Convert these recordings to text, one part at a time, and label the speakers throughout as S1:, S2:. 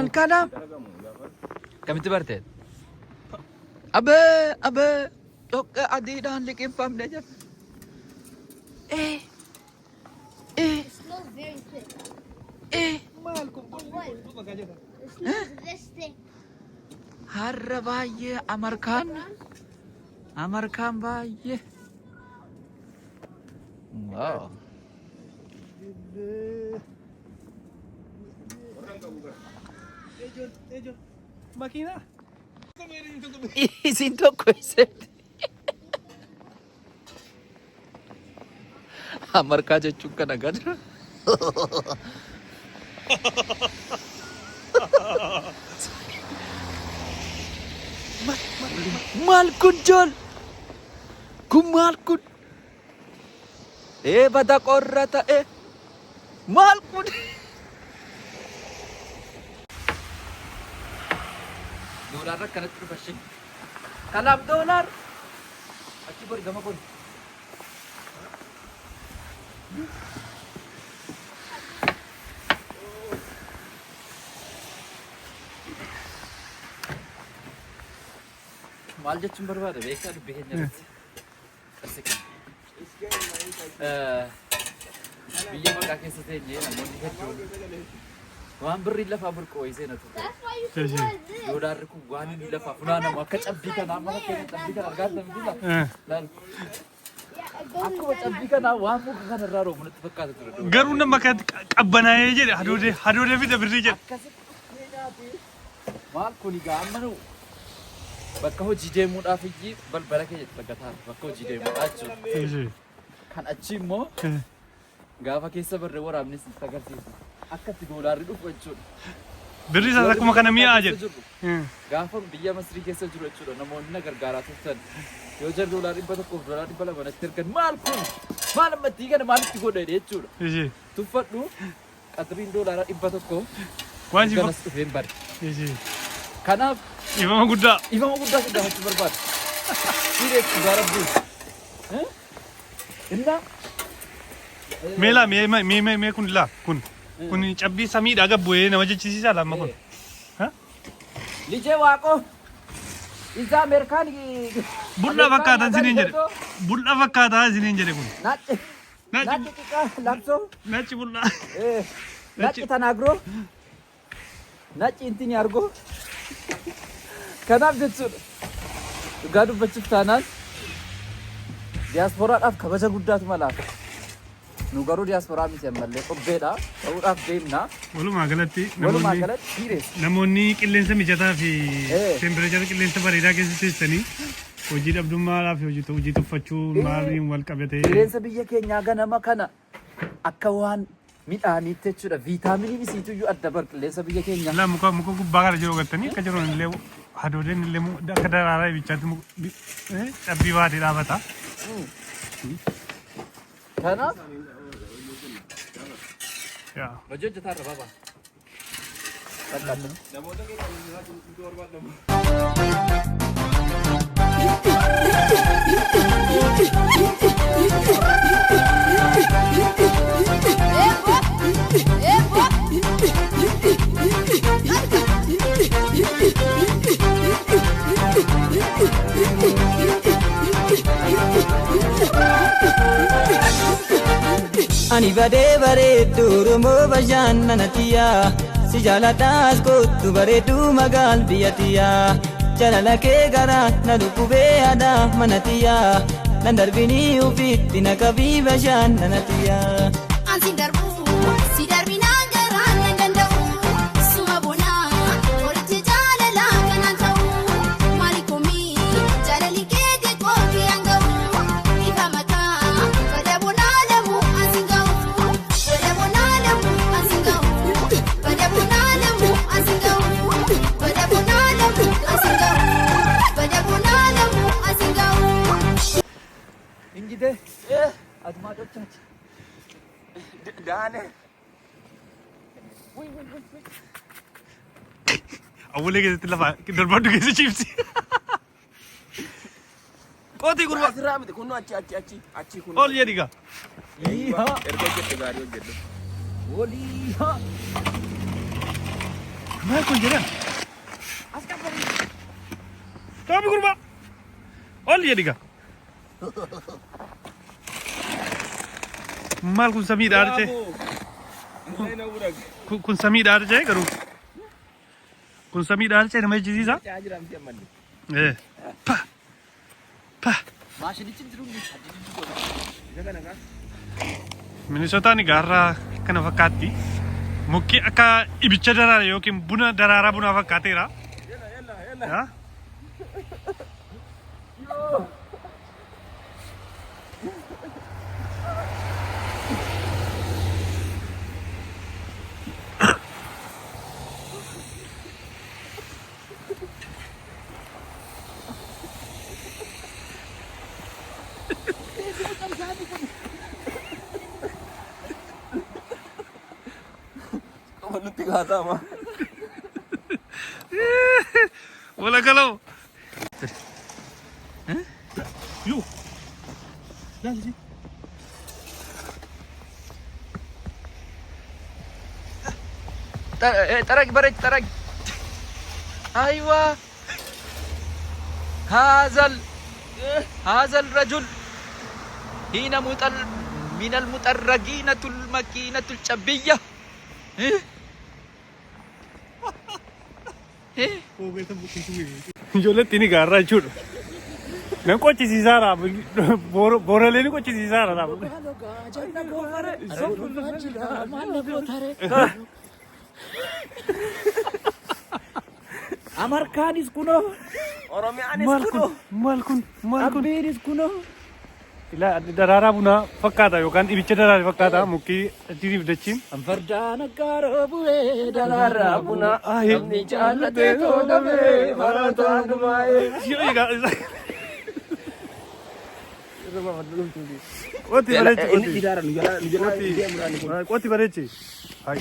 S1: Malkanam. Kami tu berarti. Abe. Tok adi dan likim pam dia.
S2: It smells very thick.
S3: Malkum
S2: What?
S3: bagaja.
S2: It smells this thick.
S1: Harra baay'ee amarkaan baay'ee. Wow.
S3: Ejo. Makina.
S1: Isin tokko isatti. Amarkaa jechuun kana gadra. Maal kun Jool? Kun maal kun? Bada qorra ta'e. Maal kun? Doolaar akkanatti dhufa shee. Kanaaf doolaar. Achi bari gama kun. Maal jechuun barbaada beekaa dubbii keenya irratti. Biyya maqaa keessa teenyee namoonni hedduun waan birrii lafaa burqoo seenaa ture.
S2: That's why you should wear this.
S1: Doolaarri kun waan inni lafaa funaanamu akka cabbii kanaa amma fakkeenya cabbii kana argaa jirtan bila. Laal.
S2: Yeah, it goes
S1: Akkuma
S2: inside
S1: cabbii kanaa waan muka kanarraa roobu natti fakkaata ture.
S3: Garuu nama qabbanaa'ee jedhe hadoodee fi dabirrii jedhe.
S1: Akkasitti nyaatee maal kun egaa amma nu bakka hojii deemuudhaaf iyyuu balbala keenya dhagataa bakka hojii deemuudhaa jechuudha. Kan achi immoo gaafa keessa barree waraabnis nutti agarsiisa. Akkatti doolaarri dhufu jechuudha.
S3: Birri isaas akkuma kana mi'aa jedhe.
S1: Gaafa biyya Masrii keessa jiru jechuudha namoonni na gargaaraa turtan. Yoo jar doolaarri 100 doolaarri 200 natti ergan maal kun maal ammattii kana maalitti godhe jechuudha. Tuffadhu qaxiriin doolaara 100
S3: waan si
S1: ganas dhufeen bari. Kanaaf
S3: ifama guddaa
S1: si gaafachuu barbaada. Sirees dhugaa rabbii. Innaa
S3: meelaa mee kun laa kun cabbii samiidhaa gabbu'ee nama jechisiisaa lamma kun.
S1: Lijee waaqoo isa Ameerikaan
S3: Bulla fakkaatan isiniin jedhe. Bulla fakkaataa isiniin jedhe kun.
S1: Nachi xiqqaa labsoo.
S3: Nachi bulla.
S1: Nachi tanaagiroo. Nachi intini argoo. Kanaaf jechuudha. Dhugaa dubbachuuf taanaan diyaasporaadhaaf kabaja guddaatu malaaf. Nu garuu diyaasporaa miti ammallee qobbeedha. Ta'uudhaaf deemna.
S3: Walumaa galatti
S1: hirees.
S3: namoonni qilleensa mijataa fi tempereechara qilleensa bareedaa keessa teessanii hojii dhabdummaadhaaf hojii tuffachuu maaliin wal qabatee.
S1: Qilleensa biyya keenyaa ganama kana akka waan midhaaniitti jechuudha. Viitaaminii bisiituyyuu adda bar qilleensa biyya keenyaa.
S3: Laa muka gubbaa kana jiru gattanii akka jiru illee hadoodeen illee akka daraaraa ibichaatti cabbii baatee dhaabata.
S1: Kanaaf
S3: yaa.
S1: hojii hojjetaa irra baabaa.
S4: Ani badee bareeddu Oromoo bashannanatiyaa si jaaladhaas kottu bareeddu magaal biyyatiyaa jaalala kee garaa na dhukkubee aadaa manatiyaa nan darbinii ufitti na qabii bashannanatiyaa.
S2: Ansi darbu, si darbinaa garaan nan danda'u. Suma bonaa, walitti jaalala kanaan ta'u. Maali komii, jaalali kee xiqqoo kee hanga'u. Ifa mataa, bada bonaa lamu ansi ga'u. Bada bonaa lamu ansi ga'u. Bada bonaa lamu ansi ga'u. Bada bonaa lamu ansi ga'u. Bada bonaa lamu ansi ga'u.
S1: Ingide, admaadhochaati.
S3: Daane. Awwalee keessatti lafa darbaddu keessa ciibsi. Qotii gurba.
S5: Asirraa miti kun achi kun.
S3: Ol jedhi gaa.
S1: Yiihaa.
S5: Erga hojjette gaarii hojjedhu.
S1: Waliihaa.
S3: ما يكون جيران تابي قربا قول يا ديكا مال كون سميد آرجه كون سميد آرجه كرو كون سميد آرجه نماذج جديدة إيه با با
S1: Maashini jiru ni
S3: Minnesota ni garra kana fakkaatti mukki akka ibicha daraara yookiin buna daraaraa buna fakkaateera. Yalla.
S5: Nuti kata mah.
S3: Wala kalau. Yo. Lan sih.
S1: Tarag barej tarag. أيوة هذا الرجل حين من المطرقين المكينة الشبية
S3: Ijoollee tini gaarraa jechuudha. Nan qochisiisaadha. Booraalee ni qochisiisaadha.
S1: Amarkaanis kunoo
S5: Oromiyaanis
S3: Maal
S5: kuno.
S3: kun maal kun maal kun
S1: abbiinis kunoo
S3: ilaa daraaraa bunaa fakkaata yookaan ibicha daraare fakkaata mukkii achiitiif dachiin.
S1: fardaan aggaaroo bu'ee daraaraa buna
S5: Namni jaallatee toodamee marataa dhumaa'ee.
S3: Qotti bareechi
S5: Inni
S3: qotti.
S5: idaara nu jalaa deemudhaan kun.
S3: Qotti bareechi. Hai.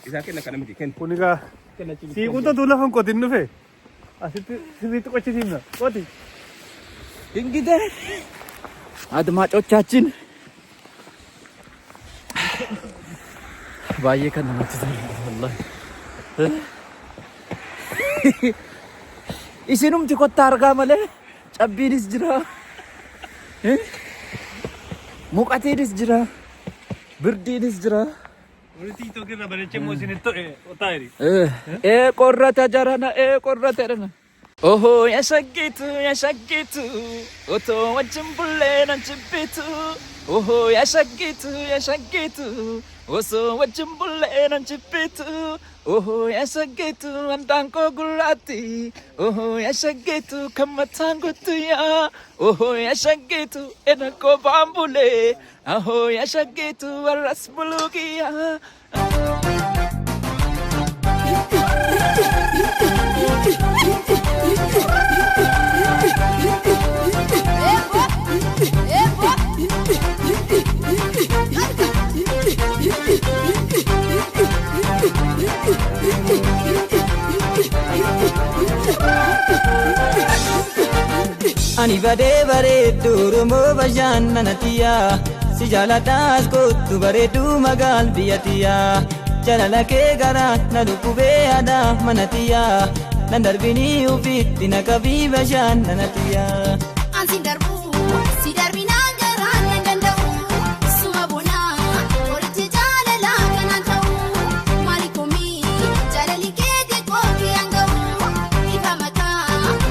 S5: Isaa kenna kana miti kenna.
S3: Kun egaa siiquutu lafan qotin dhufe asitti sirriitti qochisiifna. Qotti.
S1: እንግዲህ አድማጮቻችን ባየ ከነማች ወላሂ ኢሲኑም ትኮታ አርጋ መለ ጨቢንስ ጅራ ሙቀቴንስ ጅራ ብርዲንስ ጅራ
S3: ቲክቶክ irra bareechee moosinitto otaayiri.
S1: ቆረተ ጀረና ቆረተ ረና ኦሆ ያሸጊቱ ኦቶ ወጅም ቡሌን አንቺቢቱ ኦሆ ያሸጊቱ ኦሶ ወጅም ቡሌን አንቺቢቱ ኦሆ ያሸጊቱ አንዳንቆ ጉራቲ ኦሆ ያሸጊቱ ከመታንጉትያ ኦሆ ያሸጊቱ ኤነቆ ባምቡሌ አሆ ያሸጊቱ ወራስ ቡሉጊያ
S4: Ani badee bareeddu Oromoo bashannanatiyaa si jaalladhaas kottu bareeddu magaal biyyattiyaa jaalala kee garaa na dhukkubee aadaa manatiyaa nan darbinii ufiitti na qabii bashannanatiyaa.
S2: Ansi darbu si darbinaa garaan nan danda'u suma bonaa walitti jaalala kanaan ta'u maali komii jaalali kee xiqqoo kee hanga'u ifa mataa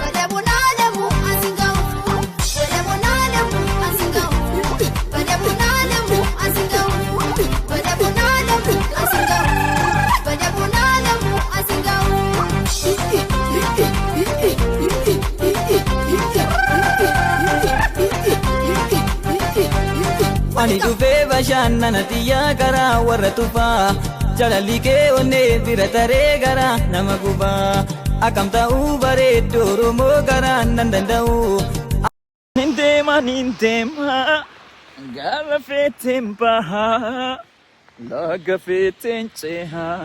S2: bada bonaa lamu ansi ga'u bada bonaa lamu ansi ga'u bada bonaa lamu ansi ga'u bada bonaa lamu ansi ga'u bada bonaa lamu ansi ga'u.
S4: Ani dhufee bashannanatiyaa garaa warra tufaa jaalalli kee onnee bira taree garaa nama gubaa akkam ta'uu bareeddu Oromoo garaa nan danda'u.
S1: Nindeema gara feeteen bahaa laga feeteen cehaa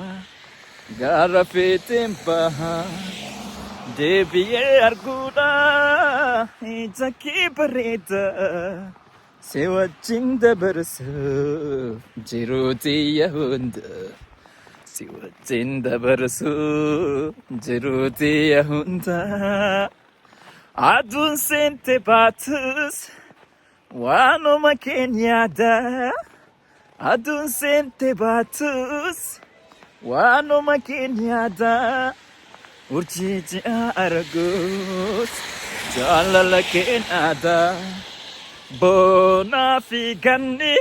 S1: gara feeteen bahaa deebi'ee arguudha ija kee bareeda si wajjin dabarsa jiruutiyya hunda Si wajjin dabarsuu jiruuti hundaa aduun seente baatus waanuma keenyaadha aduun seente baatus waanuma keenyaadha urjii ji'a arguus jaalala keenyaadha boonaa fi ganni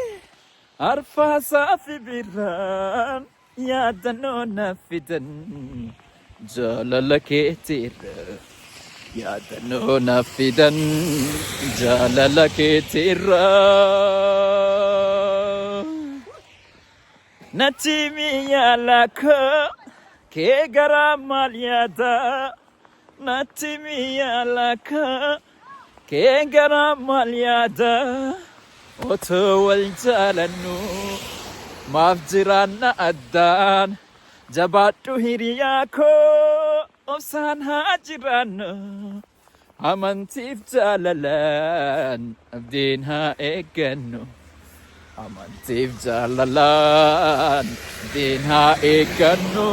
S1: arfaasaa fi birraan yaadannoo na fidan jaalala keetiirra yaadannoo na fidan jaalala keetiirra natti miyaala koo kee garaa maal yaada natti miyaala koo kee garaa maal yaada otoo wal jaalannu maaf jiraanna addaan jabaadhu hiriyaa koo obsaan haa jiraannu amantiif jaalalaan abdiin haa eeggannu amantiif jaalalaan abdiin haa eeggannu.